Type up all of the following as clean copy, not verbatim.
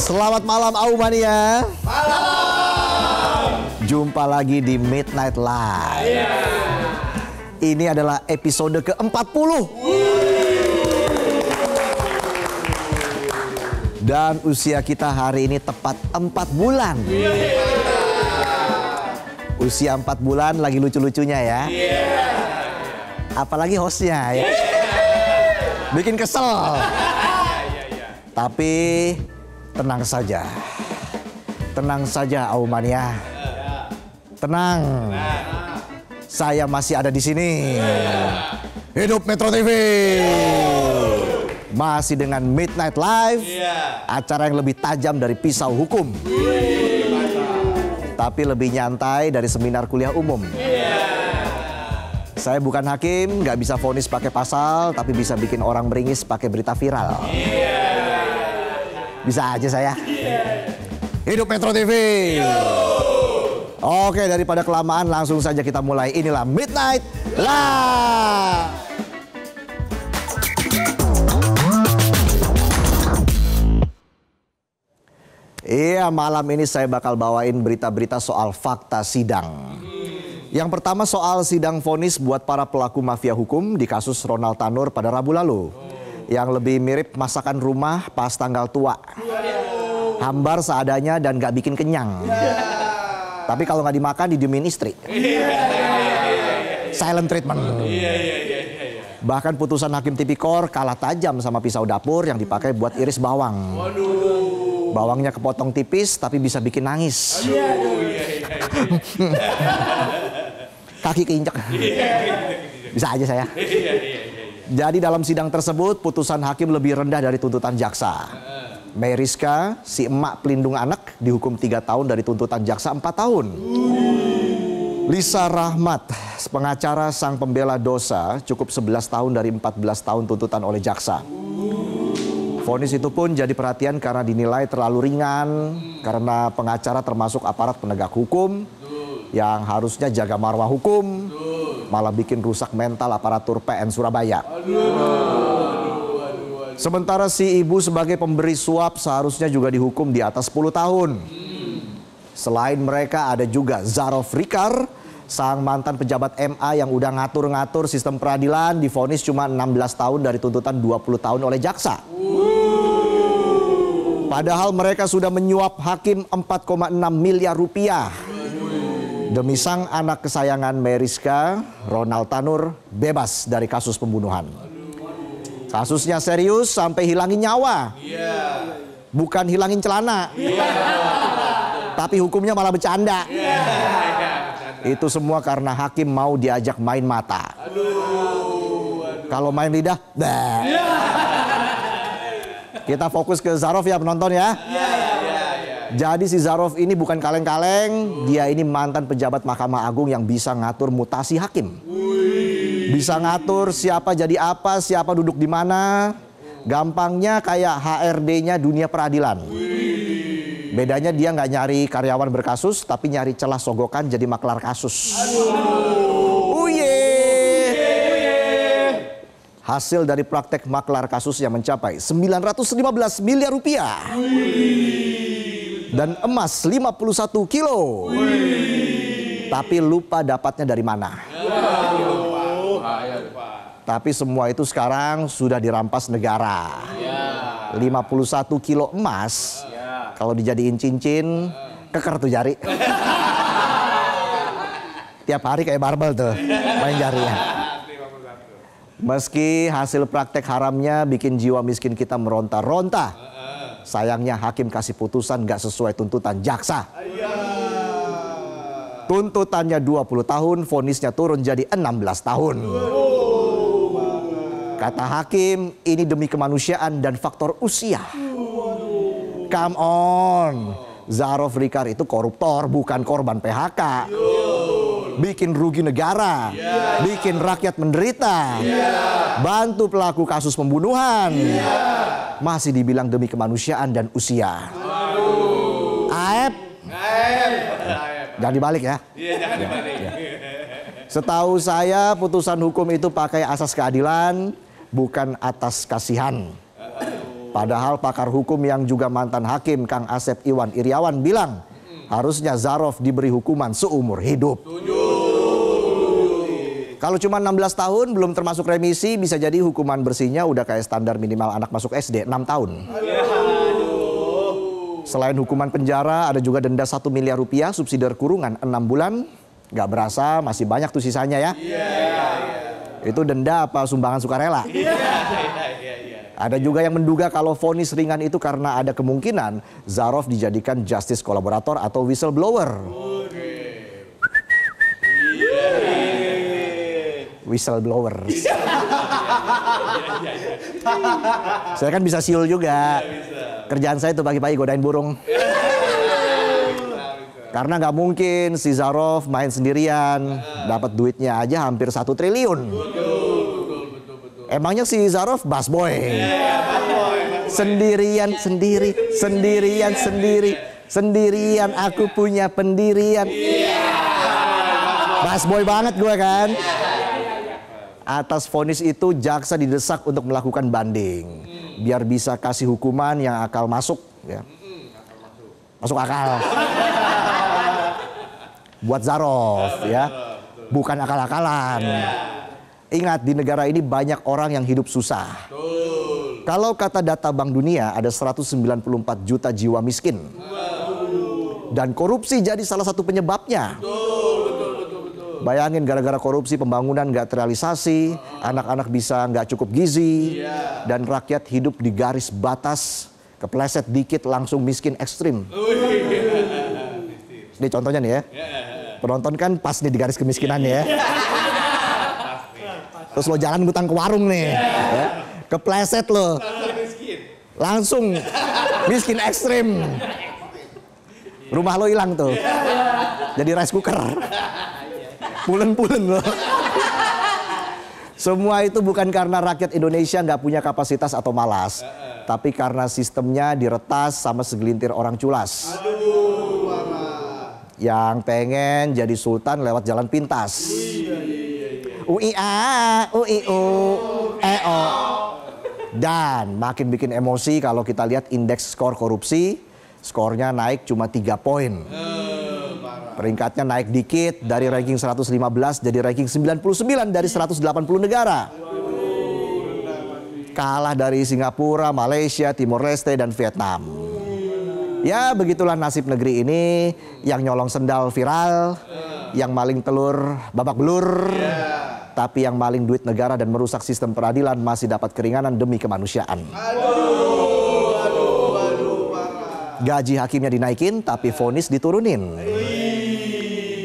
Selamat malam Aumania. Malam. Jumpa lagi di Midnight Live. Ini adalah episode ke-40. Dan usia kita hari ini tepat 4 bulan. Usia 4 bulan lagi lucu-lucunya ya. Apalagi hostnya ya. Bikin kesel. Tapi tenang saja. Tenang saja Aumania. Tenang. Saya masih ada di sini. Hidup Metro TV. Masih dengan Midnight Live. Acara yang lebih tajam dari pisau hukum. Tapi lebih nyantai dari seminar kuliah umum. Saya bukan hakim, nggak bisa vonis pakai pasal, tapi bisa bikin orang meringis pakai berita viral. Bisa aja saya. Hidup Metro TV. Oke, daripada kelamaan langsung saja kita mulai. Inilah Midnight Live. Iya, malam ini saya bakal bawain berita-berita soal fakta sidang. Yang pertama soal sidang vonis buat para pelaku mafia hukum di kasus Ronald Tanur pada Rabu lalu. Yang lebih mirip masakan rumah pas tanggal tua. Hambar seadanya dan gak bikin kenyang. Tapi kalau gak dimakan didiemin istri. Silent treatment. Bahkan putusan hakim tipikor kalah tajam sama pisau dapur yang dipakai buat iris bawang. Bawangnya kepotong tipis tapi bisa bikin nangis. Kaki keinjek. Bisa aja saya. Jadi dalam sidang tersebut putusan hakim lebih rendah dari tuntutan jaksa. Meriska, si emak pelindung anak, dihukum 3 tahun dari tuntutan jaksa 4 tahun. Lisa Rahmat, pengacara sang pembela dosa, cukup 11 tahun dari 14 tahun tuntutan oleh jaksa. Vonis itu pun jadi perhatian karena dinilai terlalu ringan, karena pengacara termasuk aparat penegak hukum yang harusnya jaga marwah hukum, malah bikin rusak mental aparatur PN Surabaya. Sementara si ibu sebagai pemberi suap seharusnya juga dihukum di atas 10 tahun. Selain mereka ada juga Zarof Rikar, sang mantan pejabat MA yang udah ngatur-ngatur sistem peradilan, divonis cuma 16 tahun dari tuntutan 20 tahun oleh jaksa. Padahal mereka sudah menyuap hakim 4,6 miliar rupiah. Demi sang anak kesayangan Meriska, Ronald Tanur bebas dari kasus pembunuhan. Kasusnya serius sampai hilangin nyawa. Bukan hilangin celana. Tapi hukumnya malah bercanda. Itu semua karena hakim mau diajak main mata. Kalau main lidah, dah. Kita fokus ke Zarof ya penonton ya. Jadi si Zarof ini bukan kaleng-kaleng, dia ini mantan pejabat Mahkamah Agung yang bisa ngatur mutasi hakim. Bisa ngatur siapa jadi apa, siapa duduk di mana. Gampangnya kayak HRD-nya dunia peradilan. Bedanya dia nggak nyari karyawan berkasus, tapi nyari celah sogokan jadi maklar kasus. Hasil dari praktek maklar kasus yang mencapai 915 miliar rupiah. Dan emas 51 kilo. Tapi lupa dapatnya dari mana. Tapi semua itu sekarang sudah dirampas negara. 51 kilo emas, kalau dijadiin cincin, keker tuh jari. Tiap hari kayak barbel tuh, main jarinya. Meski hasil praktek haramnya bikin jiwa miskin kita meronta-ronta, sayangnya hakim kasih putusan gak sesuai tuntutan jaksa. Tuntutannya 20 tahun, vonisnya turun jadi 16 tahun. Kata hakim, ini demi kemanusiaan dan faktor usia. Come on, Zarof Rikar itu koruptor, bukan korban PHK. Bikin rugi negara, bikin rakyat menderita, bantu pelaku kasus pembunuhan, masih dibilang demi kemanusiaan dan usia. Aep, jangan dibalik ya. Setahu saya putusan hukum itu pakai asas keadilan, bukan atas kasihan. Padahal pakar hukum yang juga mantan hakim Kang Asep Iwan Iriawan bilang harusnya Zarov diberi hukuman seumur hidup. Kalau cuma 16 tahun belum termasuk remisi, bisa jadi hukuman bersihnya udah kayak standar minimal anak masuk SD, 6 tahun. Selain hukuman penjara, ada juga denda 1 miliar rupiah, subsidi kurungan 6 bulan. Gak berasa, masih banyak tuh sisanya ya. Itu denda apa sumbangan sukarela? Ada juga yang menduga kalau vonis ringan itu karena ada kemungkinan Zarov dijadikan justice kolaborator atau whistleblower. Whistleblower. Saya kan bisa siul juga. Kerjaan saya itu pagi-pagi godain burung. Karena nggak mungkin si Zarov main sendirian, dapat duitnya aja hampir 1 triliun. Emangnya si Zarov busboy? Sendirian sendirian aku punya pendirian. Busboy banget gue kan. Atas vonis itu jaksa didesak untuk melakukan banding biar bisa kasih hukuman yang akal masuk ya. Masuk akal. Buat Zarov ya. Bukan akal-akalan. Ingat, di negara ini banyak orang yang hidup susah. Kalau kata data Bank Dunia ada 194 juta jiwa miskin. Dan korupsi jadi salah satu penyebabnya. Bayangin gara-gara korupsi pembangunan nggak terrealisasi, anak-anak bisa nggak cukup gizi, dan rakyat hidup di garis batas, kepleset dikit langsung miskin ekstrim. Ini contohnya nih ya, penonton kan pas nih di garis kemiskinan ya. Terus lo jalan ngutang ke warung nih, ya. Kepleset lo, langsung miskin ekstrim. Rumah lo hilang tuh, jadi rice cooker. Pulen-pulen loh. Semua itu bukan karena rakyat Indonesia nggak punya kapasitas atau malas, tapi karena sistemnya diretas sama segelintir orang culas. Yang pengen jadi sultan lewat jalan pintas. UIA, UIU, EO. Dan makin bikin emosi kalau kita lihat indeks skor korupsi, skornya naik cuma 3 poin. Peringkatnya naik dikit dari ranking 115 jadi ranking 99 dari 180 negara. Kalah dari Singapura, Malaysia, Timor Leste, dan Vietnam. Ya begitulah nasib negeri ini, yang nyolong sendal viral, yang maling telur babak belur, tapi yang maling duit negara dan merusak sistem peradilan masih dapat keringanan demi kemanusiaan. Gaji hakimnya dinaikin tapi vonis diturunin.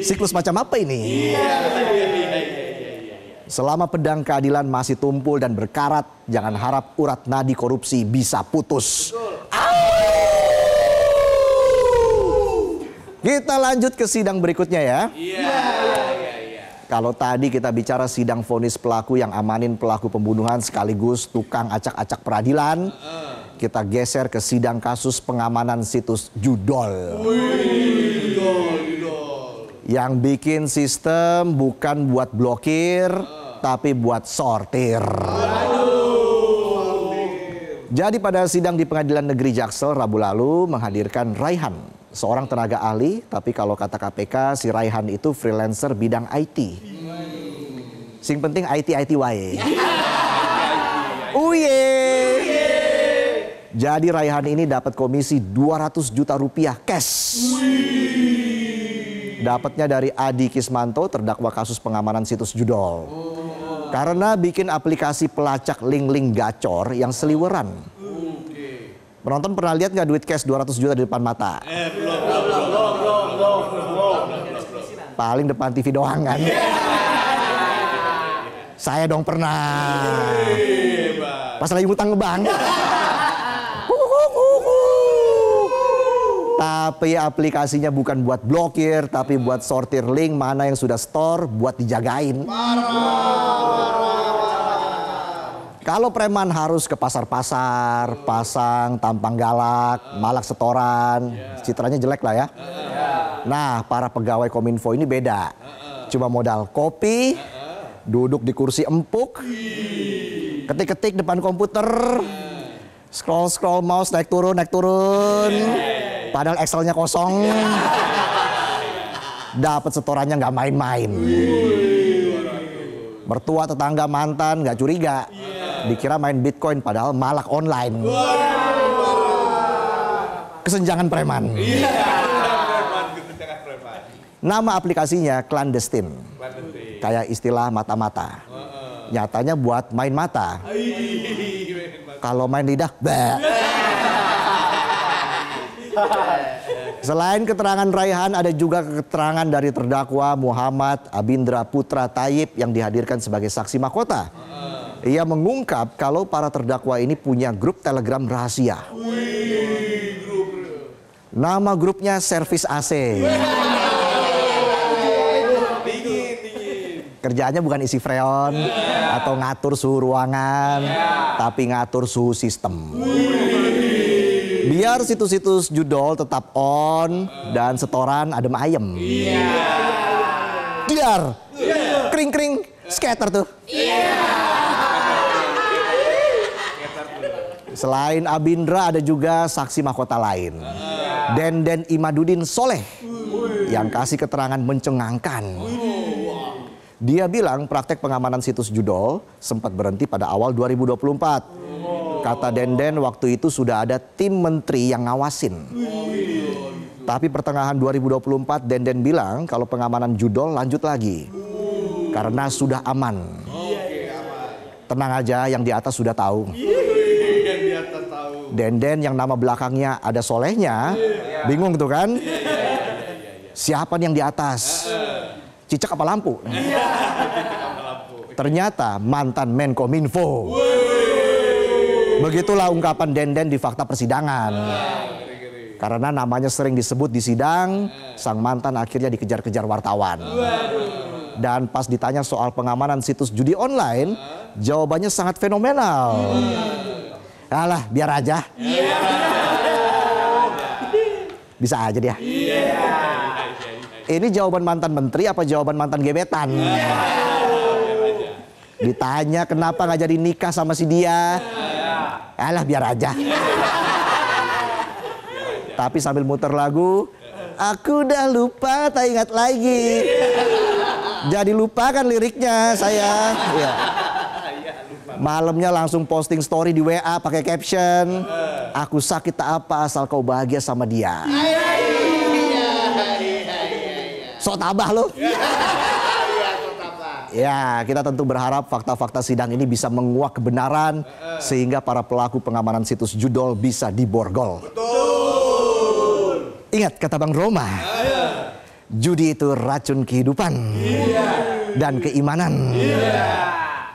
Siklus macam apa ini? Selama pedang keadilan masih tumpul dan berkarat, jangan harap urat nadi korupsi bisa putus. Kita lanjut ke sidang berikutnya ya. Kalau tadi kita bicara sidang vonis pelaku yang amanin pelaku pembunuhan sekaligus tukang acak-acak peradilan, kita geser ke sidang kasus pengamanan situs Judol. Yang bikin sistem bukan buat blokir, tapi buat sortir. Jadi pada sidang di Pengadilan Negeri Jaksel Rabu lalu menghadirkan Raihan, seorang tenaga ahli, tapi kalau kata KPK si Raihan itu freelancer bidang IT. Sing penting IT wae. Uye. Jadi Raihan ini dapat komisi 200 juta rupiah cash. Dapatnya dari Adi Kismanto, terdakwa kasus pengamanan situs Judol. Karena bikin aplikasi pelacak link-link gacor yang seliweran. Penonton pernah lihat nggak duit cash 200 juta di depan mata? Paling depan TV doang kan? Saya dong pernah. Pas lagi ngutang ke bank. Tapi aplikasinya bukan buat blokir, tapi buat sortir link mana yang sudah store buat dijagain. Kalau preman harus ke pasar-pasar, pasang tampang galak, malak setoran, citranya jelek lah ya. Nah, para pegawai Kominfo ini beda. Cuma modal kopi, duduk di kursi empuk, ketik-ketik depan komputer, Scroll mouse naik turun. Padahal Excelnya kosong. Dapat setorannya nggak main-main. Mertua, tetangga, mantan nggak curiga. Dikira main Bitcoin padahal malak online. Kesenjangan preman. Nama aplikasinya clandestine. Kayak istilah mata-mata. Nyatanya buat main mata. Kalau main lidah, bah. Selain keterangan Raihan, ada juga keterangan dari terdakwa Muhammad Abindra Putra Tayyip yang dihadirkan sebagai saksi mahkota. Ia mengungkap kalau para terdakwa ini punya grup Telegram rahasia. Nama grupnya Servis AC. Kerjaannya bukan isi freon atau ngatur suhu ruangan, tapi ngatur suhu sistem. Biar situs-situs judol tetap on dan setoran adem ayem. Biar kering-kering skater tuh. Selain Abindra ada juga saksi mahkota lain. Denden Imaduddin Soleh yang kasih keterangan mencengangkan. Dia bilang praktek pengamanan situs judol sempat berhenti pada awal 2024. Kata Denden waktu itu sudah ada tim menteri yang ngawasin. Tapi pertengahan 2024 Denden bilang kalau pengamanan judol lanjut lagi. Karena sudah aman. Tenang aja, yang di atas sudah tahu. Denden yang nama belakangnya ada Solehnya, bingung tuh kan? Siapa nih yang di atas? Cicak apa lampu? Ternyata mantan Menkominfo. Begitulah ungkapan Denden di fakta persidangan. Karena namanya sering disebut di sidang, sang mantan akhirnya dikejar-kejar wartawan. Dan pas ditanya soal pengamanan situs judi online, jawabannya sangat fenomenal. Alah, biar aja. Bisa aja dia. Ini jawaban mantan menteri apa jawaban mantan gebetan? Ditanya kenapa nggak jadi nikah sama si dia? Alah, biar aja. Tapi sambil muter lagu, aku udah lupa, tak ingat lagi. Jadi lupa kan liriknya saya. Ya. Malamnya langsung posting story di WA pakai caption, aku sakit tak apa asal kau bahagia sama dia. Sok tabah lo. Ya, kita tentu berharap fakta-fakta sidang ini bisa menguak kebenaran sehingga para pelaku pengamanan situs judol bisa diborgol. Ingat kata Bang Roma, judi itu racun kehidupan dan keimanan.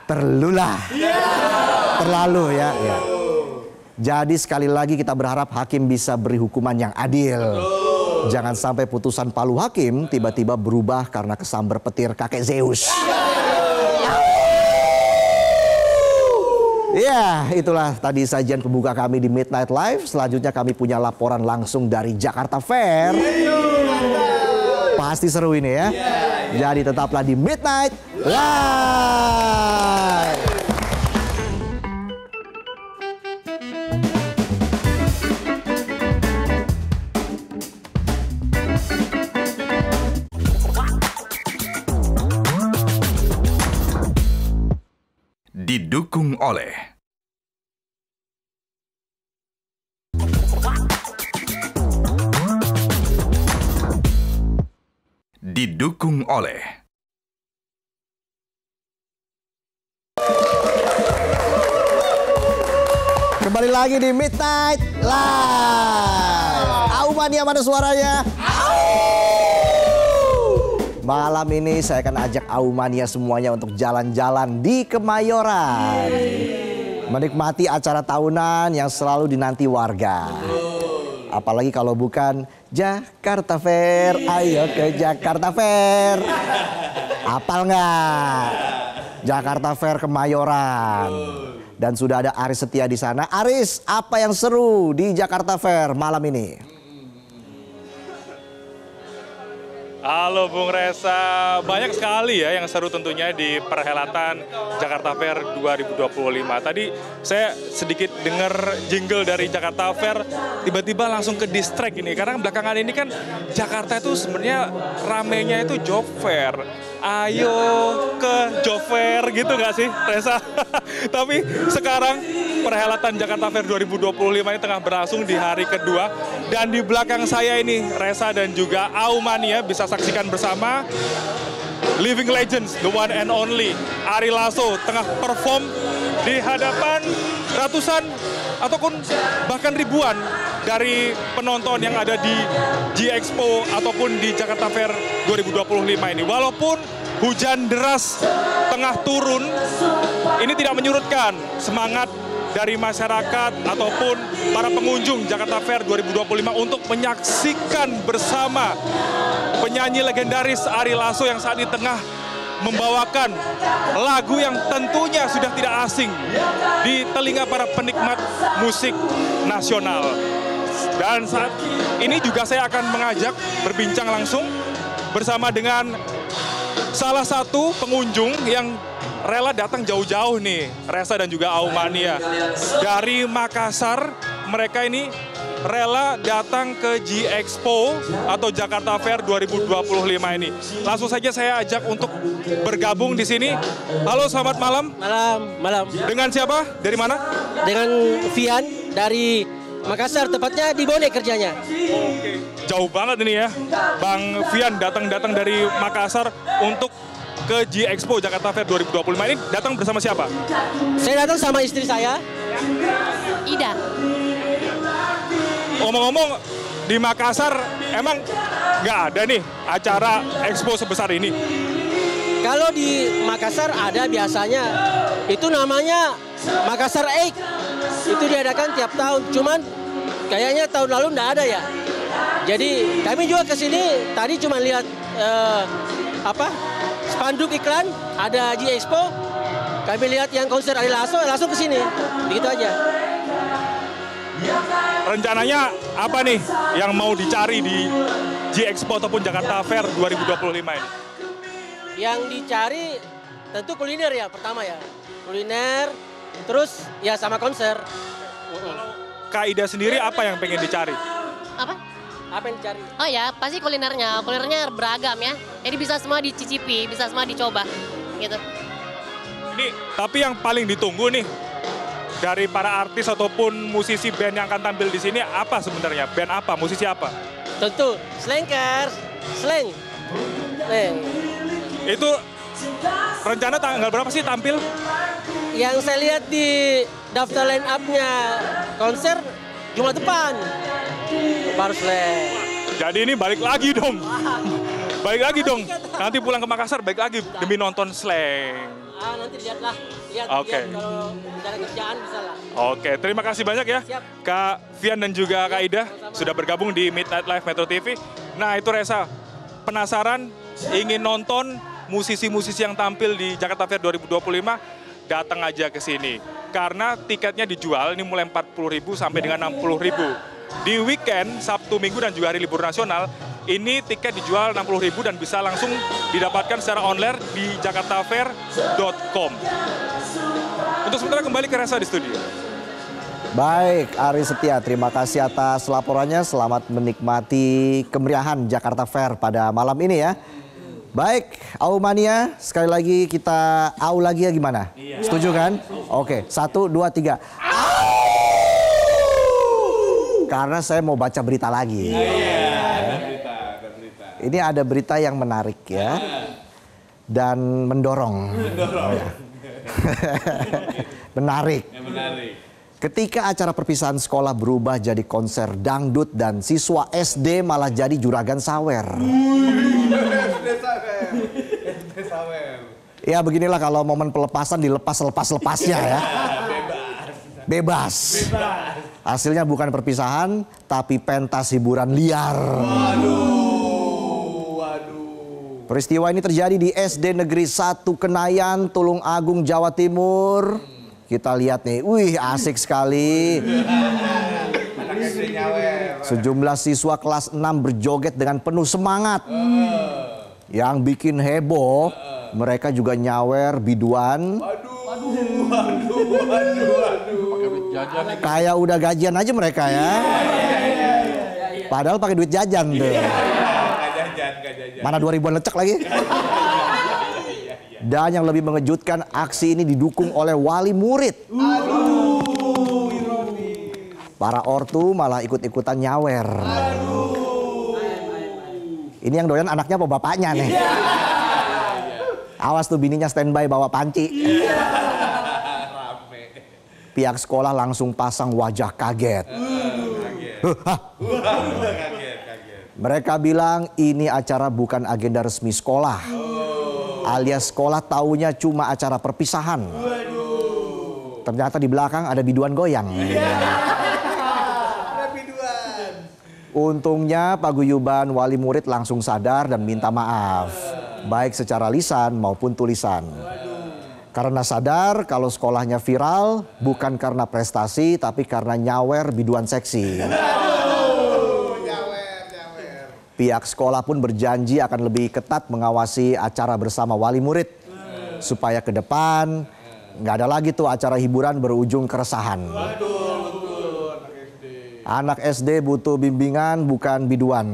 Terlalu ya. Jadi sekali lagi kita berharap hakim bisa beri hukuman yang adil. Jangan sampai putusan palu hakim tiba-tiba berubah karena kesambar petir kakek Zeus. Ya, itulah tadi sajian pembuka kami di Midnight Live. Selanjutnya kami punya laporan langsung dari Jakarta Fair. Pasti seru ini ya. Jadi tetaplah di Midnight Live. Didukung oleh Kembali lagi di Midnight Live. Aumania mana suaranya? Malam ini saya akan ajak Aumania semuanya untuk jalan-jalan di Kemayoran. Menikmati acara tahunan yang selalu dinanti warga. Apalagi kalau bukan Jakarta Fair. Ayo ke Jakarta Fair. Apal nggak? Jakarta Fair Kemayoran. Dan sudah ada Aris Setia di sana. Aris, apa yang seru di Jakarta Fair malam ini? Halo Bung Resa, banyak sekali ya yang seru tentunya di perhelatan Jakarta Fair 2025. Tadi saya sedikit dengar jingle dari Jakarta Fair, tiba-tiba langsung ke distract ini. Karena belakangan ini kan Jakarta itu sebenarnya ramenya itu job fair. Ayo ke job fair gitu nggak sih Resa? Tapi sekarang perhelatan Jakarta Fair 2025 ini tengah berlangsung di hari kedua. Dan di belakang saya ini Resa dan juga Aumania bisa saksikan bersama Living Legends, the one and only Ari Lasso tengah perform di hadapan ratusan ataupun bahkan ribuan dari penonton yang ada di G-Expo ataupun di Jakarta Fair 2025 ini. Walaupun hujan deras tengah turun, ini tidak menyurutkan semangat dari masyarakat ataupun para pengunjung Jakarta Fair 2025 untuk menyaksikan bersama penyanyi legendaris Ari Lasso yang saat ini tengah membawakan lagu yang tentunya sudah tidak asing di telinga para penikmat musik nasional. Dan saat ini juga saya akan mengajak berbincang langsung bersama dengan salah satu pengunjung yang rela datang jauh-jauh nih, Resa dan juga Aumania. Dari Makassar, mereka ini rela datang ke G-Expo atau Jakarta Fair 2025 ini. Langsung saja saya ajak untuk bergabung di sini. Halo, selamat malam. Malam. Dengan siapa? Dari mana? Dengan Vian dari Makassar, tepatnya di Bonek kerjanya. Oke. Jauh banget ini ya. Bang Vian datang dari Makassar untuk ke G-Expo Jakarta Fair 2025 ini datang bersama siapa? Saya datang sama istri saya. Ida. Ngomong-ngomong, di Makassar emang nggak ada nih acara expo sebesar ini? Kalau di Makassar ada biasanya, itu namanya Makassar Egg. Itu diadakan tiap tahun, cuman kayaknya tahun lalu nggak ada ya. Jadi kami juga ke sini, tadi cuma lihat spanduk iklan, ada G-Expo. Kami lihat yang konser Ari Lasso, langsung ke sini. Begitu aja. Rencananya apa nih yang mau dicari di G-Expo ataupun Jakarta Fair 2025 ini? Yang dicari tentu kuliner ya, pertama ya. Kuliner, terus ya sama konser. Kak Ida sendiri apa yang pengen dicari? Apa? Apa yang dicari? Oh ya, pasti kulinernya. Kulinernya beragam ya. Jadi bisa semua dicicipi, bisa semua dicoba. Gitu. Ini tapi yang paling ditunggu nih dari para artis ataupun musisi band yang akan tampil di sini apa sebenarnya? Band apa? Musisi apa? Tentu Slankers, Slang. Itu rencana tanggal berapa sih tampil? Yang saya lihat di daftar line up-nya konser Jumat depan. Baru Slang. Jadi ini balik lagi dong. Balik lagi dong. Nanti pulang ke Makassar balik lagi demi nonton Slang. Nanti lihatlah. Lihat kalau cari kerjaan bisa lah. Oke, terima kasih banyak ya. Siap. Kak Vian dan juga Kak Ida sudah bergabung di Midnight Live Metro TV. Nah itu Resa, penasaran ingin nonton musisi-musisi yang tampil di Jakarta Fair 2025, datang aja ke sini. Karena tiketnya dijual ini mulai 40.000 sampai dengan 60.000. Di weekend, Sabtu, Minggu dan juga hari libur nasional, ini tiket dijual 60.000 dan bisa langsung didapatkan secara online di jakartafair.com. Untuk sementara kembali ke Resa di studio. Baik, Ari Setia, terima kasih atas laporannya. Selamat menikmati kemeriahan Jakarta Fair pada malam ini ya. Baik, Aumania, sekali lagi kita au lagi ya gimana? Iya. Setuju kan? Oke, 1, 2, 3. Karena saya mau baca berita lagi. Ini ada berita yang menarik ya. Dan mendorong. Ya. Menarik. Ketika acara perpisahan sekolah berubah jadi konser dangdut dan siswa SD malah jadi juragan sawer. Ya beginilah kalau momen pelepasan dilepas-lepas-lepasnya ya. Bebas. Hasilnya bukan perpisahan, tapi pentas hiburan liar. Peristiwa ini terjadi di SD Negeri 1 Kenayan, Tulung Agung, Jawa Timur. Kita lihat nih, wih asik sekali. Sejumlah siswa kelas 6 berjoget dengan penuh semangat. Yang bikin heboh, mereka juga nyawer biduan. Kayak udah gajian aja mereka ya. Padahal pakai duit jajan tuh. Mana 2000-an lecek lagi. Dan yang lebih mengejutkan, aksi ini didukung oleh wali murid. Para ortu malah ikut-ikutan nyawer. Ini yang doyan anaknya apa bapaknya nih? Awas tuh bininya standby bawa panci. Pihak sekolah langsung pasang wajah kaget. Mereka bilang ini acara bukan agenda resmi sekolah. Alias sekolah taunya cuma acara perpisahan. Ternyata di belakang ada biduan goyang. Untungnya paguyuban wali murid langsung sadar dan minta maaf. Baik secara lisan maupun tulisan. Karena sadar kalau sekolahnya viral bukan karena prestasi tapi karena nyawer biduan seksi. Pihak sekolah pun berjanji akan lebih ketat mengawasi acara bersama wali murid. Supaya ke depan nggak ada lagi tuh acara hiburan berujung keresahan. Anak SD butuh bimbingan bukan biduan.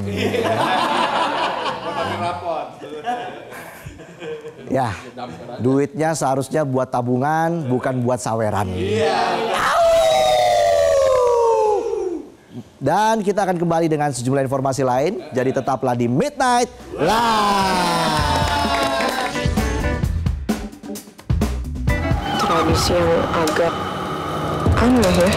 Ya, duitnya seharusnya buat tabungan, bukan buat saweran. Dan kita akan kembali dengan sejumlah informasi lain. Jadi tetaplah di Midnight Live. Tradisi yang agak aneh ya.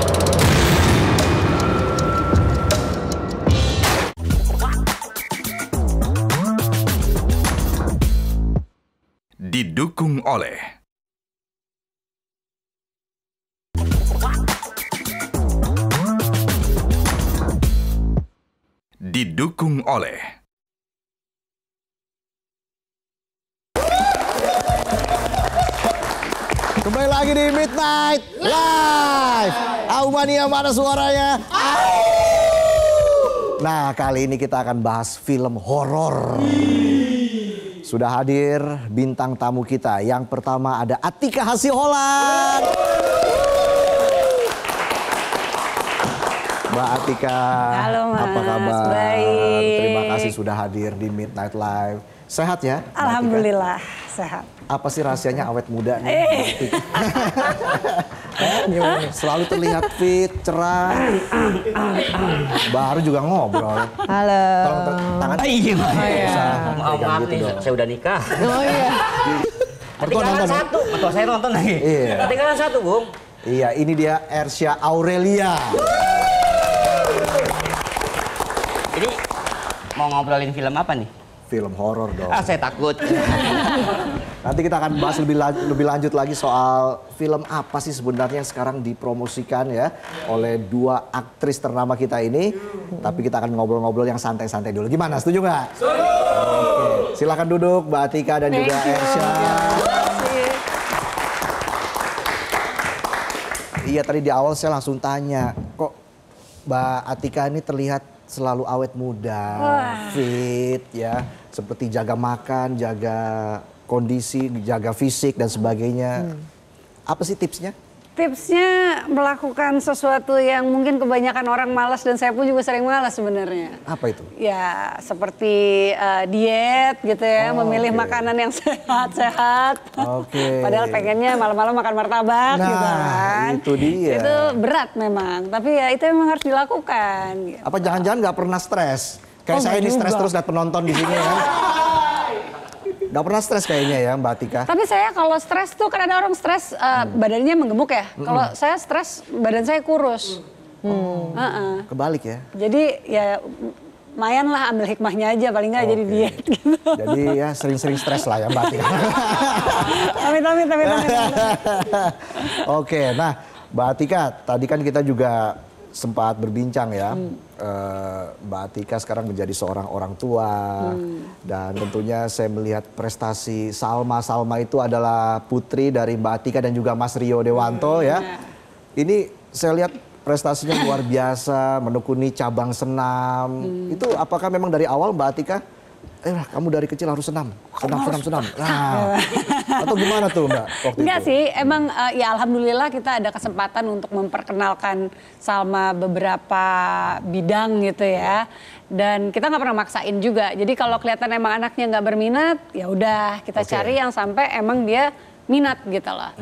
Didukung oleh Kembali lagi di Midnight Live. Aumania mana suaranya? Nah, kali ini kita akan bahas film horor. Sudah hadir bintang tamu kita. Yang pertama ada Atika Hasiholan. Mbak Atika, halo Mas, apa kabar? baik. Terima kasih sudah hadir di Midnight Live. Sehat ya? Mbak Alhamdulillah Atika? sehat. Apa sih rahasianya awet muda nih? Gimana nih? Selalu terlihat fit, cerah. Baru juga ngobrol. Halo. Tolong tangan. Iya. Maaf nih, saya udah nikah. Oh iya. Ketinggalan satu, betul saya nonton lagi. Iya. Ketinggalan satu, Bung. Iya, ini dia Ersya Aurelia. Ini mau ngobrolin film apa nih? Film horor dong. Ah, saya takut. Nanti kita akan bahas lebih lanjut lagi soal film apa sih sebenarnya yang sekarang dipromosikan ya oleh dua aktris ternama kita ini. Tapi kita akan ngobrol-ngobrol yang santai-santai dulu. Gimana? Setuju nggak? Oke. Silakan duduk Mbak Atika dan juga Ersya. Iya, tadi di awal saya langsung tanya, kok Mbak Atika ini terlihat selalu awet muda, fit ya, seperti jaga makan, jaga kondisi, jaga fisik dan sebagainya. Apa sih tipsnya? Tipsnya melakukan sesuatu yang mungkin kebanyakan orang malas dan saya pun juga sering malas sebenarnya. Apa itu? Ya seperti diet gitu ya, memilih makanan yang sehat-sehat. Padahal pengennya malam-malam makan martabak gitu kan. Itu dia. Itu berat memang, tapi ya itu memang harus dilakukan. Gitu. Apa jangan-jangan nggak pernah stres? Kayak saya ini stres terus lihat penonton di sini ya. Gak pernah stres kayaknya ya Mbak Atika. Tapi saya kalau stres tuh kan ada orang stres badannya menggemuk ya. Kalau saya stres badan saya kurus. Kebalik ya. Jadi ya lumayan lah ambil hikmahnya aja paling nggak jadi diet gitu. Jadi ya sering-sering stres lah ya Mbak Atika. Amit. Oke, nah Mbak Atika tadi kan kita juga sempat berbincang ya. Mbak Atika sekarang menjadi seorang orang tua dan tentunya saya melihat prestasi Salma. Salma itu adalah putri dari Mbak Atika dan juga Mas Rio Dewanto ya. Ini saya lihat prestasinya luar biasa, menekuni cabang senam. Itu apakah memang dari awal Mbak Atika kamu dari kecil harus senam. Nah, atau gimana tuh Mbak waktu Enggak itu? sih, emang ya alhamdulillah kita ada kesempatan untuk memperkenalkan Salma beberapa bidang gitu ya. Dan kita nggak pernah maksain juga. Jadi kalau kelihatan emang anaknya nggak berminat, ya udah kita cari yang sampai emang dia minat gitu loh.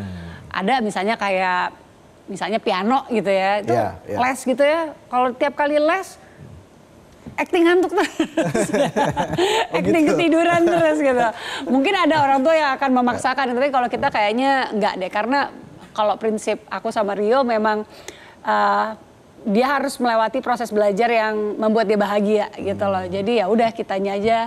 Ada misalnya kayak piano gitu ya, itu les gitu ya. Kalau tiap kali les acting ngantuk terus, acting ketiduran terus gitu. Mungkin ada orang tua yang akan memaksakan, tapi kalau kita kayaknya enggak deh, karena kalau prinsip aku sama Rio memang dia harus melewati proses belajar yang membuat dia bahagia gitu loh. Jadi ya udah kitanya aja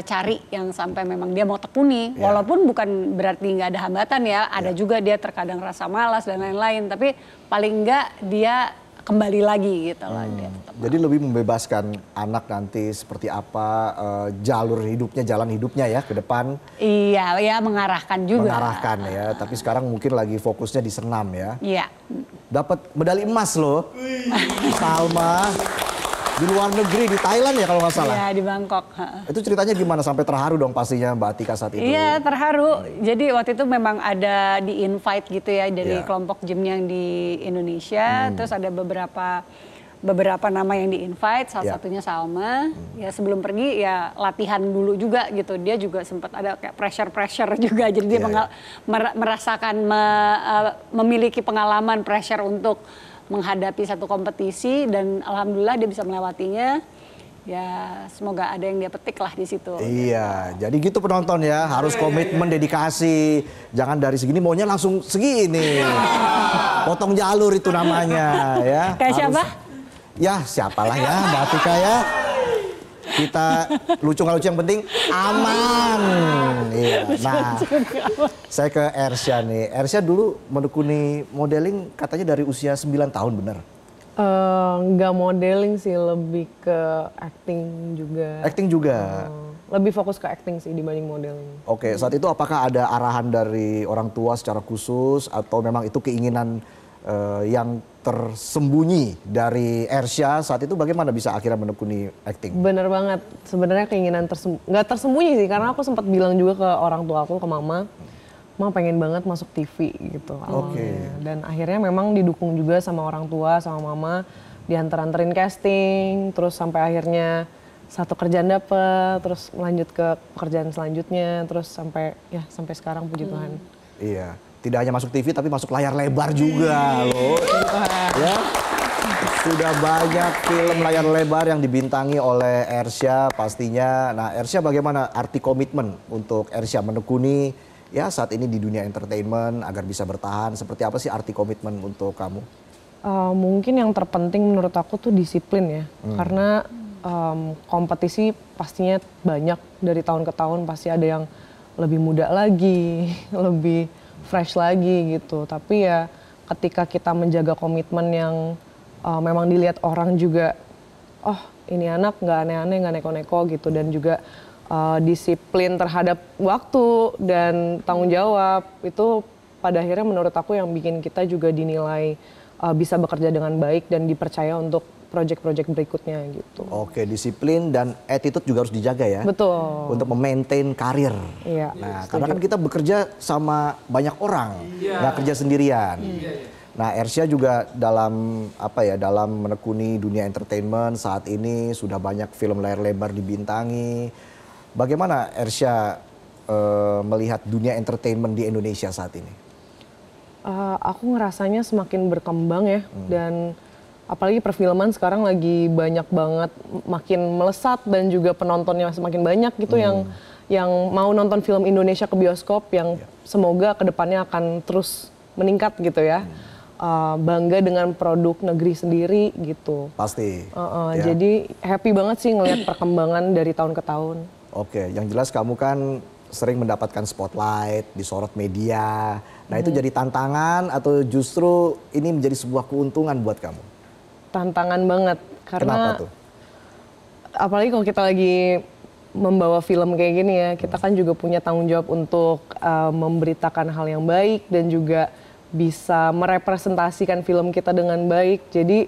cari yang sampai memang dia mau tekuni, walaupun bukan berarti nggak ada hambatan ya, ada juga dia terkadang rasa malas dan lain-lain, tapi paling enggak dia kembali lagi gitu loh. Jadi lebih membebaskan anak nanti seperti apa jalur hidupnya, jalan hidupnya ya ke depan. Iya, ya mengarahkan juga. Mengarahkan ya, tapi sekarang mungkin lagi fokusnya di senam ya. Iya. Dapat medali emas loh, Salma. Di luar negeri, di Thailand ya kalau nggak salah? Iya, di Bangkok. Itu ceritanya gimana? Sampai terharu dong pastinya Mbak Atika saat itu. Iya, terharu. Jadi waktu itu memang ada di invite gitu ya dari kelompok gym yang di Indonesia. Terus ada beberapa nama yang di invite, salah satunya Salma. Ya sebelum pergi ya latihan dulu juga gitu. Dia juga sempat ada kayak pressure juga. Jadi dia merasakan memiliki pengalaman pressure untuk menghadapi satu kompetisi, dan alhamdulillah dia bisa melewatinya. Ya semoga ada yang dia petik lah di situ. Iya, jadi gitu penonton ya, harus komitmen, dedikasi. Jangan dari segini maunya langsung segini. Potong jalur itu namanya ya. Kayak siapa? Ya siapalah ya Mbak Atika ya. Kita lucu nggak lucu yang penting aman. Iya. Nah, saya ke Ersya nih. Ersya dulu menekuni modeling katanya dari usia 9 tahun, bener? Nggak modeling sih, lebih ke acting juga. Acting juga? Lebih fokus ke acting sih dibanding modeling. Oke, saat itu apakah ada arahan dari orang tua secara khusus atau memang itu keinginan yang tersembunyi dari Ersya saat itu, bagaimana bisa akhirnya menekuni acting? Bener banget, sebenarnya keinginan nggak tersembunyi sih, karena aku sempat bilang juga ke orang tua aku, ke mama pengen banget masuk TV gitu awalnya. Dan akhirnya memang didukung juga sama orang tua, sama mama, diantar-anterin casting, terus sampai akhirnya satu kerjaan dapet, terus lanjut ke pekerjaan selanjutnya, terus sampai sekarang puji Tuhan. Iya. Tidak hanya masuk TV tapi masuk layar lebar juga loh. Ya. Sudah banyak film layar lebar yang dibintangi oleh Ersya pastinya. Nah, Ersya, bagaimana arti komitmen untuk Ersya menekuni ya saat ini di dunia entertainment agar bisa bertahan? Seperti apa sih arti komitmen untuk kamu? Mungkin yang terpenting menurut aku tuh disiplin ya. Karena kompetisi pastinya banyak, dari tahun ke tahun pasti ada yang lebih muda lagi, lebih fresh lagi gitu. Tapi ya ketika kita menjaga komitmen yang memang dilihat orang juga, oh ini anak nggak aneh-aneh, nggak neko-neko gitu. Dan juga disiplin terhadap waktu dan tanggung jawab, itu pada akhirnya menurut aku yang bikin kita juga dinilai bisa bekerja dengan baik dan dipercaya untuk project-project berikutnya gitu. Oke, disiplin dan attitude juga harus dijaga ya. Betul. Untuk memaintain karir. Iya. Nah, karena kan kita bekerja sama banyak orang, nggak kerja sendirian. Nah, Ersya juga dalam dalam menekuni dunia entertainment saat ini sudah banyak film layar lebar dibintangi. Bagaimana Ersya melihat dunia entertainment di Indonesia saat ini? Aku ngerasanya semakin berkembang ya, dan apalagi perfilman sekarang lagi banyak banget, makin melesat dan juga penontonnya semakin banyak gitu yang mau nonton film Indonesia ke bioskop, yang semoga kedepannya akan terus meningkat gitu ya. Bangga dengan produk negeri sendiri gitu. Pasti. Ya. Jadi happy banget sih ngelihat perkembangan dari tahun ke tahun. Oke, yang jelas kamu kan sering mendapatkan spotlight, disorot media. Nah itu jadi tantangan atau justru ini menjadi sebuah keuntungan buat kamu? Tantangan banget, karena kenapa tuh? Apalagi kalau kita lagi membawa film kayak gini ya, kita kan juga punya tanggung jawab untuk memberitakan hal yang baik dan juga bisa merepresentasikan film kita dengan baik. Jadi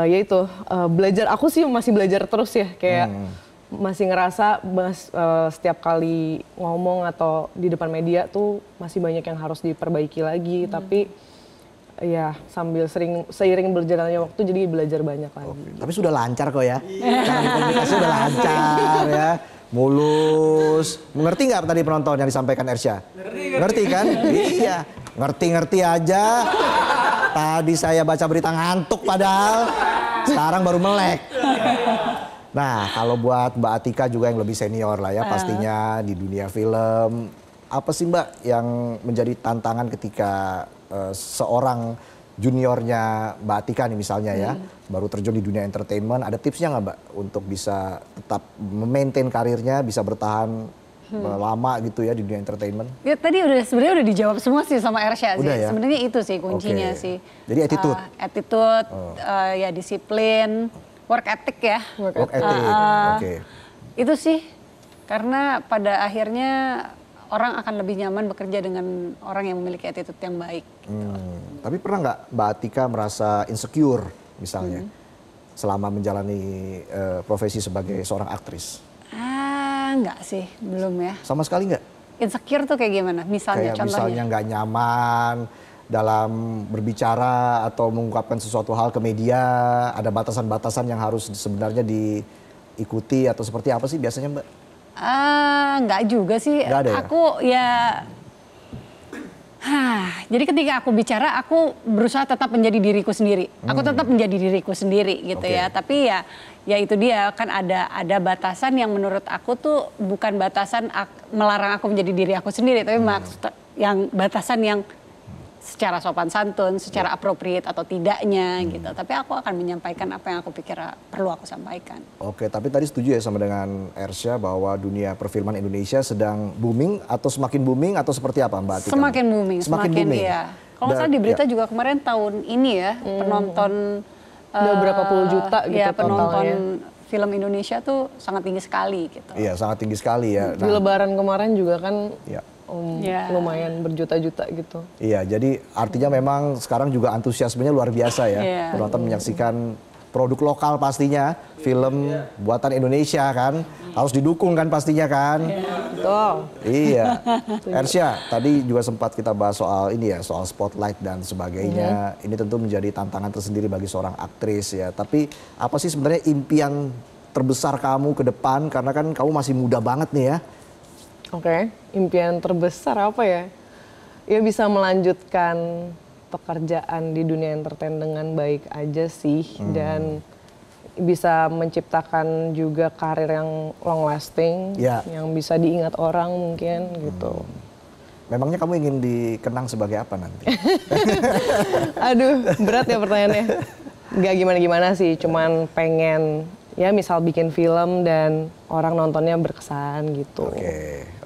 ya itu, belajar, aku sih masih belajar terus ya, kayak masih ngerasa setiap kali ngomong atau di depan media tuh masih banyak yang harus diperbaiki lagi. Tapi ya sambil seiring berjalannya waktu jadi belajar banyak lagi. Tapi sudah lancar kok ya. Cara komunikasi sudah lancar ya. Mulus. Mengerti nggak tadi penonton yang disampaikan Ersya? Ngerti kan? Iya. Ngerti-ngerti aja. Tadi saya baca berita ngantuk padahal. Sekarang baru melek. Nah, kalau buat Mbak Atika juga yang lebih senior lah ya pastinya di dunia film. Apa sih Mbak yang menjadi tantangan ketika seorang juniornya Mbak Atika nih misalnya ya, baru terjun di dunia entertainment, ada tipsnya nggak Mbak untuk bisa tetap memaintain karirnya, bisa bertahan lama gitu ya di dunia entertainment? Ya tadi sebenarnya udah dijawab semua sih sama Ersya sih. Ya? Sebenarnya itu sih kuncinya sih. Jadi attitude? Ya disiplin, work ethic ya. Work ethic, Itu sih, karena pada akhirnya orang akan lebih nyaman bekerja dengan orang yang memiliki attitude yang baik. Tapi pernah nggak Mbak Atika merasa insecure misalnya selama menjalani profesi sebagai seorang aktris? Enggak sih, belum ya. Sama sekali nggak? Insecure tuh kayak gimana? Misalnya kayak contohnya? Misalnya nggak nyaman dalam berbicara atau mengungkapkan sesuatu hal ke media, ada batasan-batasan yang harus sebenarnya diikuti atau seperti apa sih biasanya Mbak? Enggak juga sih. Nggak ada ya? Aku jadi ketika aku bicara, aku berusaha tetap menjadi diriku sendiri. Aku tetap menjadi diriku sendiri gitu ya. Tapi ya itu dia kan ada batasan yang menurut aku tuh bukan batasan melarang aku menjadi diri aku sendiri, tapi yang batasan yang secara sopan santun, secara appropriate atau tidaknya gitu. Tapi aku akan menyampaikan apa yang aku pikir perlu aku sampaikan. Oke, tapi tadi setuju ya sama dengan Ersya bahwa dunia perfilman Indonesia sedang booming atau semakin booming atau seperti apa Mbak Atika? Semakin booming, semakin booming. Iya. Kalau salah di berita juga kemarin tahun ini ya penonton udah berapa puluh juta gitu ya, penonton film Indonesia tuh sangat tinggi sekali gitu. Iya, sangat tinggi sekali ya. Di Lebaran kemarin juga kan lumayan berjuta-juta gitu. Iya, jadi artinya memang sekarang juga antusiasmenya luar biasa ya. Penonton menyaksikan produk lokal pastinya, film buatan Indonesia kan. Harus didukung kan pastinya kan. Betul. Iya. Ersya, tadi juga sempat kita bahas soal ini ya, soal spotlight dan sebagainya. Ini tentu menjadi tantangan tersendiri bagi seorang aktris ya. Tapi apa sih sebenarnya impian terbesar kamu ke depan? Karena kan kamu masih muda banget nih ya. Oke, impian terbesar apa ya? Ya bisa melanjutkan pekerjaan di dunia entertain dengan baik aja sih. Dan bisa menciptakan juga karir yang long lasting. Yang bisa diingat orang mungkin gitu. Memangnya kamu ingin dikenang sebagai apa nanti? Aduh, berat ya pertanyaannya. Gak gimana-gimana sih, cuman pengen ya misal bikin film dan orang nontonnya berkesan gitu,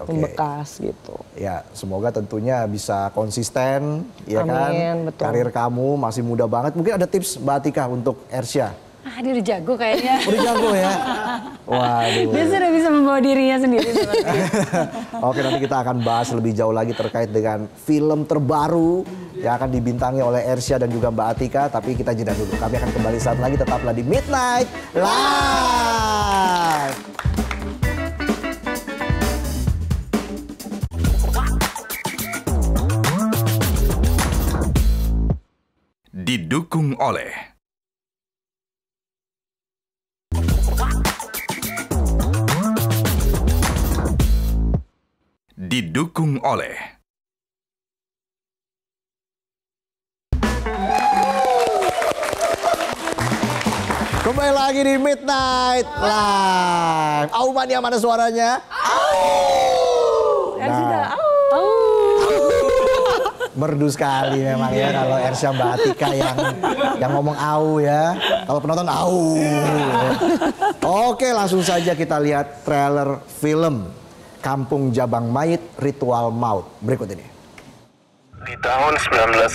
membekas gitu. Ya semoga tentunya bisa konsisten, ya Amin, kan. Betul. Karir kamu masih muda banget. Mungkin ada tips Mbak Atika untuk Ersya? Dia udah jago kayaknya. Udah jago ya? Waduh. Dia sudah bisa membawa dirinya sendiri. Oke, nanti kita akan bahas lebih jauh lagi terkait dengan film terbaru yang akan dibintangi oleh Ersya dan juga Mbak Atika. Tapi kita jeda dulu. Kami akan kembali saat lagi, tetaplah di Midnight Live. Didukung oleh Kembali lagi di Midnight Live. Mania mana suaranya? Merdu sekali memang ya kalau Ersya Mbak Atika yang ngomong au ya. Kalau penonton au. Oke, langsung saja kita lihat trailer film Kampung Jabang Mayit Ritual Maut berikut ini. Di tahun 1965,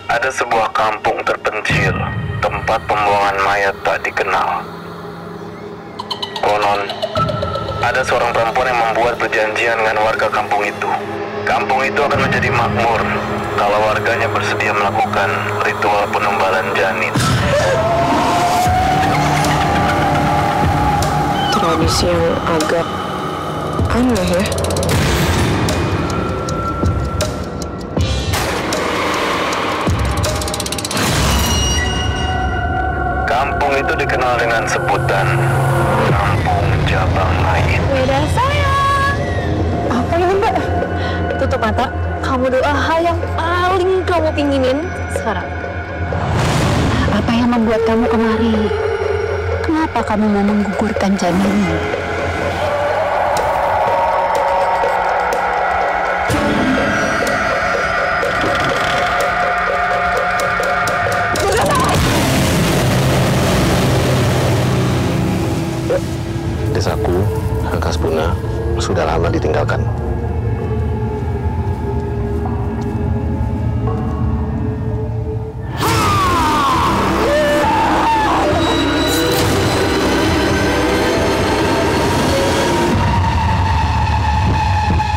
ada sebuah kampung terpencil, tempat pembuangan mayat tak dikenal. Konon, ada seorang perempuan yang membuat perjanjian dengan warga kampung itu. Kampung itu akan menjadi makmur kalau warganya bersedia melakukan ritual penumbalan janin. kondisi yang agak aneh ya. Kampung itu dikenal dengan sebutan Kampung Jabang Mayit. Beda sayang. Apa ya Mbak? Tutup mata, kamu doa hal yang paling kamu pinginin sekarang. Apa yang membuat kamu kemari? Kenapa kamu mau menggugurkan janinmu? Desaku, Angkaspuna, sudah lama ditinggalkan.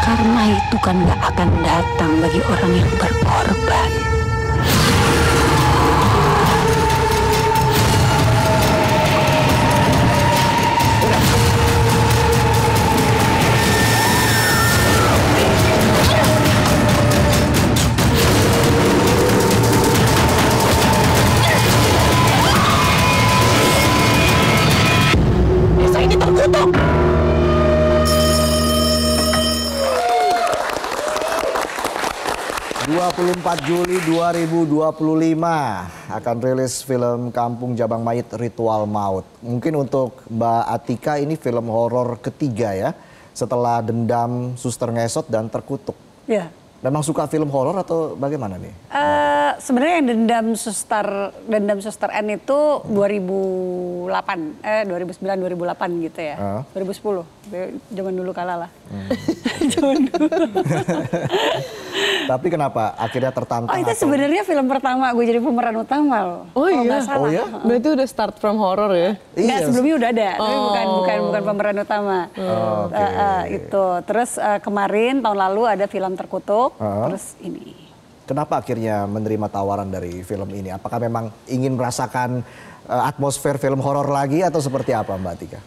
Karma itu kan gak akan datang bagi orang yang berkorban. Desa ini terkutuk. 24 Juli 2025 akan rilis film Kampung Jabang Mayit Ritual Maut. Mungkin untuk Mbak Atika ini film horor ketiga ya, setelah Dendam, Suster Ngesot, dan Terkutuk. Ya. Memang suka film horor atau bagaimana nih? Sebenarnya yang Dendam Suster N itu 2009-2008 gitu ya. 2010, zaman dulu kalah lah. Zaman dulu. Tapi kenapa akhirnya tertantang? Oh itu sebenarnya film pertama gue jadi pemeran utama loh. Oh iya? Oh ya? Berarti udah start from horror ya? Enggak, sebelumnya udah ada, tapi bukan pemeran utama. Itu. Terus kemarin tahun lalu ada film Terkutuk, terus ini. Kenapa akhirnya menerima tawaran dari film ini? Apakah memang ingin merasakan atmosfer film horor lagi atau seperti apa Mbak Atika?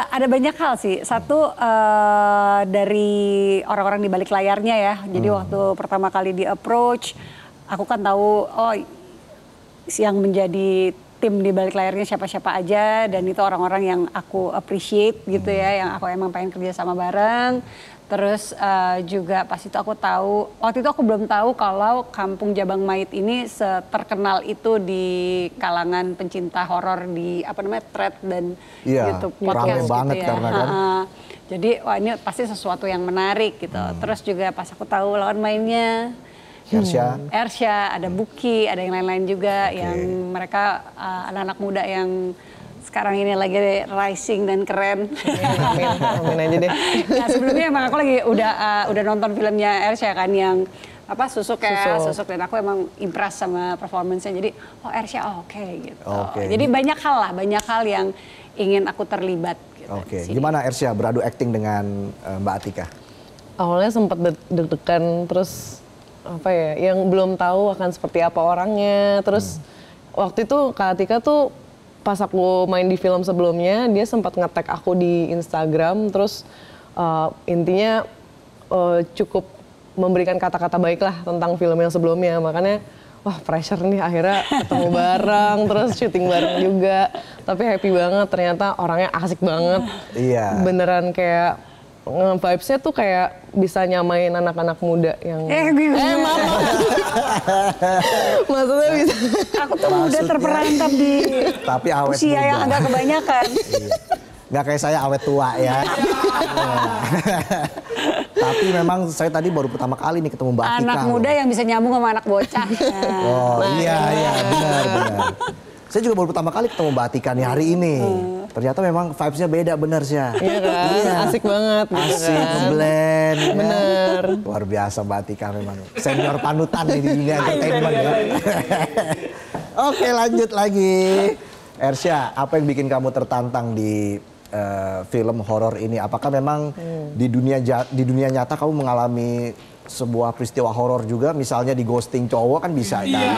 Ada banyak hal sih. Satu dari orang-orang di balik layarnya ya. Jadi waktu pertama kali di approach, aku kan tahu yang menjadi tim di balik layarnya siapa-siapa aja, dan itu orang-orang yang aku appreciate gitu ya, yang aku emang pengen kerja sama bareng. Terus juga pas itu aku tahu, waktu itu aku belum tahu kalau Kampung Jabang Mayit ini terkenal itu di kalangan pencinta horor di thread dan YouTube podcast gitu banget ya. Karena kan. Jadi wah ini pasti sesuatu yang menarik gitu. Terus juga pas aku tahu lawan mainnya Ersya, ada Buki, ada yang lain-lain juga yang mereka anak-anak muda yang sekarang ini lagi rising dan keren. Amin aja deh. Nah, sebelumnya emang aku lagi udah nonton filmnya Ersya kan yang Susuk dan aku emang impress sama performance-nya. Jadi Ersya oke gitu. Jadi banyak hal yang ingin aku terlibat gitu. Gimana Ersya beradu akting dengan Mbak Atika? Awalnya sempat deg-degan, terus yang belum tahu akan seperti apa orangnya. Terus waktu itu Kak Atika tuh pas aku main di film sebelumnya, dia sempat nge-tag aku di Instagram, terus intinya cukup memberikan kata-kata baik lah tentang film yang sebelumnya. Makanya wah pressure nih, akhirnya ketemu bareng, terus syuting bareng juga. Tapi happy banget, ternyata orangnya asik banget. Iya. Beneran kayak vibes-nya tuh kayak bisa nyamain anak-anak muda yang maaf. Maksudnya bisa. Aku tuh muda terperangkap di tapi awet usia muda. yang agak kebanyakan. Nggak kayak saya awet tua ya. Tapi memang saya tadi baru pertama kali nih ketemu Mbak Atika. Anak muda yang bisa nyambung sama anak bocah. Iya benar. Saya juga baru pertama kali ketemu Mbak Atika nih hari ini. Ternyata memang vibes-nya beda bener sih ya. Iya kan, asik banget gitu asik, kan. ngeblend. Bener. Ya. Luar biasa Mbak Atika memang. Senior panutan nih di dunia entertainment ya. Oke lanjut lagi. Ersya, apa yang bikin kamu tertantang di film horor ini? Apakah memang di dunia nyata kamu mengalami sebuah peristiwa horor juga? Misalnya di ghosting cowok kan bisa kan?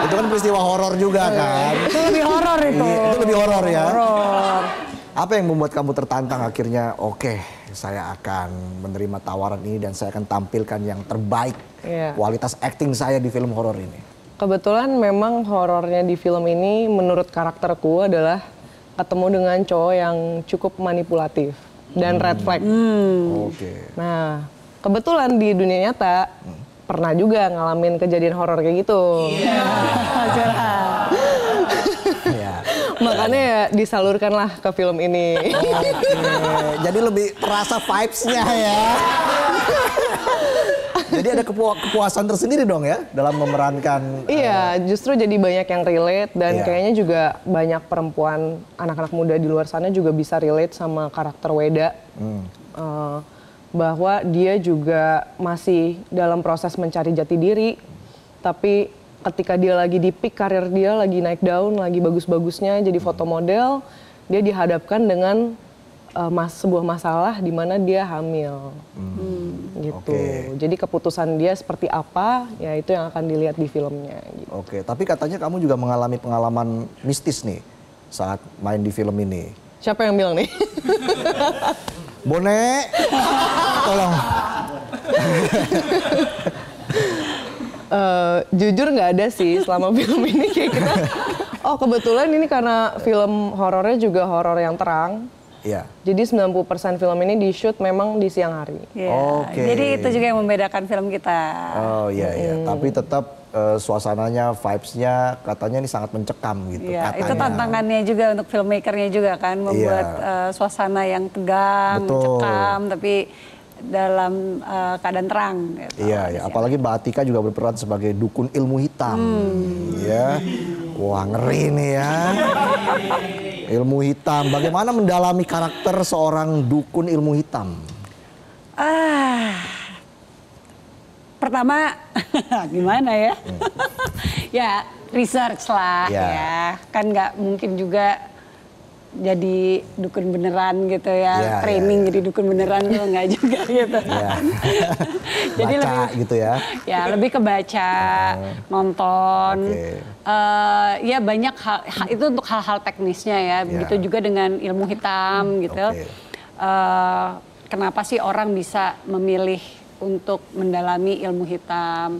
Itu kan peristiwa horor juga kan? Itu lebih horor itu. Itu lebih horor ya? Horor. Apa yang membuat kamu tertantang akhirnya, oke, saya akan menerima tawaran ini dan saya akan tampilkan yang terbaik kualitas acting saya di film horor ini? Kebetulan memang horornya di film ini menurut karakterku adalah ketemu dengan cowok yang cukup manipulatif dan red flag. Nah, kebetulan di dunia nyata pernah juga ngalamin kejadian horor kayak gitu. Makanya ya disalurkanlah ke film ini. Jadi lebih terasa vibes-nya ya. Jadi ada kepuasan tersendiri dong ya dalam memerankan. Iya, justru jadi banyak yang relate dan kayaknya juga banyak perempuan, anak-anak muda di luar sana juga bisa relate sama karakter Weda. Bahwa dia juga masih dalam proses mencari jati diri, tapi ketika dia lagi di peak karir dia, lagi naik daun, lagi bagus-bagusnya jadi foto model, dia dihadapkan dengan sebuah masalah di mana dia hamil. Gitu. Jadi keputusan dia seperti apa, ya itu yang akan dilihat di filmnya. Gitu. Tapi katanya kamu juga mengalami pengalaman mistis nih saat main di film ini. Siapa yang bilang nih? Bonek, tolong. Jujur nggak ada sih selama film ini kayak kita. Oh kebetulan ini karena film horornya juga horor yang terang. Iya. Jadi 90% film ini di shoot memang di siang hari. Jadi itu juga yang membedakan film kita. Oh iya. Tapi tetap suasananya, vibes-nya katanya ini sangat mencekam gitu. Iya, itu tantangannya juga untuk filmmakernya juga kan, membuat suasana yang tegang, mencekam, tapi dalam keadaan terang. Gitu, iya. Apalagi Mbak Atika juga berperan sebagai dukun ilmu hitam. Ya, wah ngeri nih ya. Ilmu hitam, bagaimana mendalami karakter seorang dukun ilmu hitam? Pertama, gimana ya? Ya, research lah ya. Kan nggak mungkin juga jadi dukun beneran gitu ya, training jadi dukun beneran tuh nggak juga gitu. Jadi baca lebih gitu ya? Ya lebih ke baca, nonton. Ya banyak hal itu untuk hal-hal teknisnya ya. Begitu juga dengan ilmu hitam gitu. Kenapa sih orang bisa memilih untuk mendalami ilmu hitam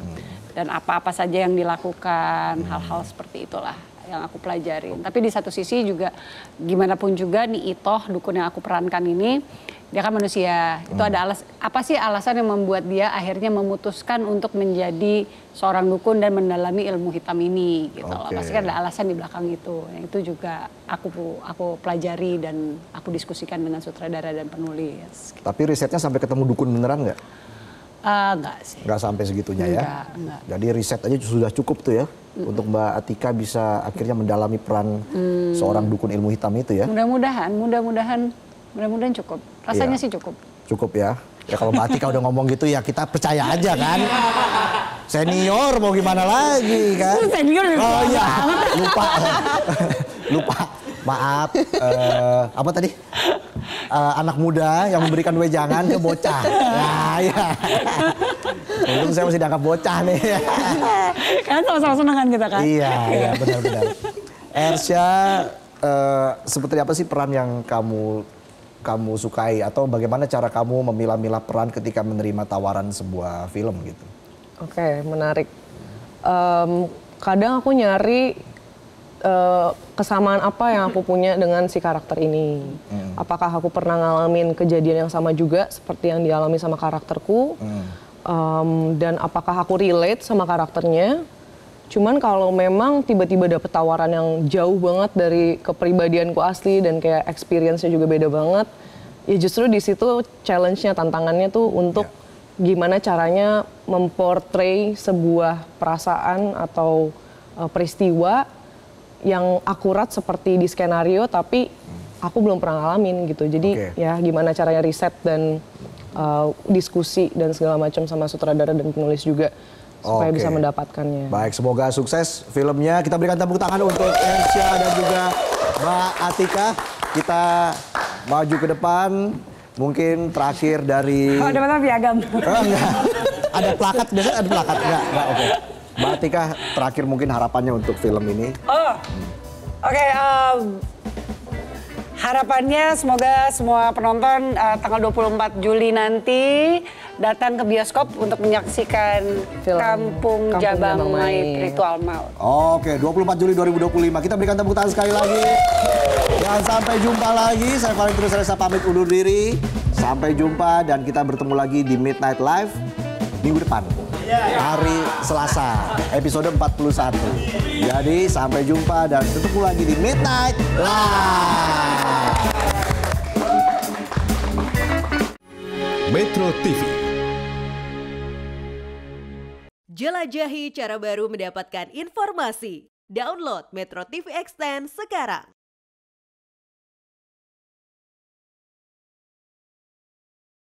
dan apa-apa saja yang dilakukan, hal-hal seperti itulah yang aku pelajarin. Tapi di satu sisi juga gimana pun juga nih Itoh, dukun yang aku perankan ini, dia kan manusia. Itu ada apa sih alasan yang membuat dia akhirnya memutuskan untuk menjadi seorang dukun dan mendalami ilmu hitam ini gitu loh. Pasti kan ada alasan di belakang itu. Yang itu juga aku pelajari dan aku diskusikan dengan sutradara dan penulis. Tapi risetnya sampai ketemu dukun beneran nggak? Enggak sih. Enggak sampai segitunya enggak. Jadi riset aja sudah cukup tuh ya. Untuk Mbak Atika bisa akhirnya mendalami peran seorang dukun ilmu hitam itu ya. Mudah-mudahan cukup. Rasanya sih cukup. Cukup ya. Ya kalau Mbak Atika udah ngomong gitu ya kita percaya aja kan. Senior mau gimana lagi kan. Senior oh iya, lupa. Maaf, apa tadi? Anak muda yang memberikan wejangan ke bocah. Nah, ya. Untung saya masih dianggap bocah nih. Kan sama-sama senang kan kita kan? Iya, benar-benar. Ersya, seperti apa sih peran yang kamu sukai atau bagaimana cara kamu memilah-milah peran ketika menerima tawaran sebuah film gitu? Oke, menarik. Kadang aku nyari kesamaan apa yang aku punya dengan si karakter ini. Apakah aku pernah ngalamin kejadian yang sama juga seperti yang dialami sama karakterku? Dan apakah aku relate sama karakternya? Cuman kalau memang tiba-tiba dapet tawaran yang jauh banget dari kepribadianku asli dan kayak experience-nya juga beda banget, ya justru di situ challenge-nya, tantangannya tuh untuk gimana caranya memportray sebuah perasaan atau peristiwa yang akurat seperti di skenario, tapi aku belum pernah ngalamin gitu. Jadi ya gimana caranya riset dan diskusi dan segala macam sama sutradara dan penulis juga supaya bisa mendapatkannya. Baik, semoga sukses filmnya. Kita berikan tepuk tangan untuk Ersya dan juga Mbak Atika. Kita maju ke depan. Mungkin terakhir dari... Oh, ada piagam. Enggak. Ada plakat, biasanya ada plakat. Enggak, oke. Mbak Atika, terakhir mungkin harapannya untuk film ini. harapannya semoga semua penonton tanggal 24 Juli nanti datang ke bioskop untuk menyaksikan Kampung Jabang Mayit Ritual Maut. Oke, 24 Juli 2025. Kita berikan tepuk tangan sekali lagi. Dan sampai jumpa lagi. Saya Valentinus Reza pamit undur diri. Sampai jumpa dan kita bertemu lagi di Midnight Live minggu depan. Hari Selasa, episode 41. Jadi sampai jumpa dan ketemu lagi di Midnight Live. Metro TV. Jelajahi cara baru mendapatkan informasi. Download Metro TV Extend sekarang.